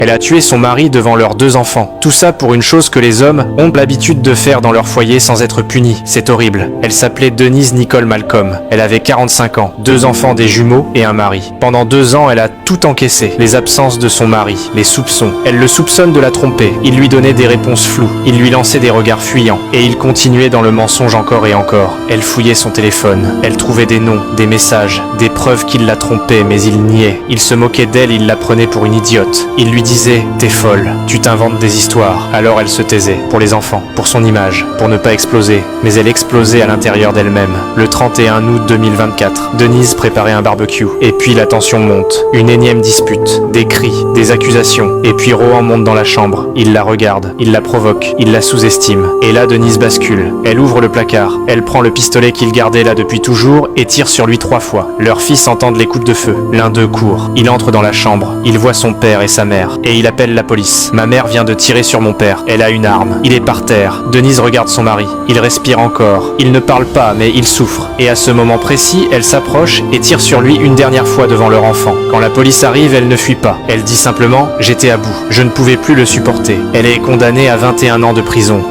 Elle a tué son mari devant leurs 2 enfants. Tout ça pour une chose que les hommes ont l'habitude de faire dans leur foyer sans être punis. C'est horrible. Elle s'appelait Denise Nicole Malcolm. Elle avait 45 ans, 2 enfants, des jumeaux et un mari. Pendant 2 ans, elle a tout encaissé. Les absences de son mari, les soupçons. Elle le soupçonne de la tromper. Il lui donnait des réponses floues. Il lui lançait des regards fuyants. Et il continuait dans le mensonge encore et encore. Elle fouillait son téléphone. Elle trouvait des noms, des messages, des preuves qu'il la trompait, mais il niait. Il se moquait d'elle, il la prenait pour une idiote. Il lui disait « T'es folle, tu t'inventes des histoires ». Alors elle se taisait, pour les enfants, pour son image, pour ne pas exploser. Mais elle explosait à l'intérieur d'elle-même. Le 31 août 2024, Denise préparait un barbecue. Et puis la tension monte. Une énième dispute. Des cris, des accusations. Et puis Rohan monte dans la chambre. Il la regarde, il la provoque, il la sous-estime. Et là Denise bascule. Elle ouvre le placard. Elle prend le pistolet qu'il gardait là depuis toujours et tire sur lui 3 fois. Leurs fils entendent les coups de feu. L'un d'eux court. Il entre dans la chambre. Il voit son père et sa mère. Et il appelle la police. Ma mère vient de tirer sur mon père. Elle a une arme. Il est par terre. Denise regarde son mari. Il respire encore. Il ne parle pas, mais il souffre. Et à ce moment précis, elle s'approche et tire sur lui une dernière fois devant leur enfant. Quand la police arrive, elle ne fuit pas. Elle dit simplement « J'étais à bout. Je ne pouvais plus le supporter ». Elle est condamnée à 21 ans de prison.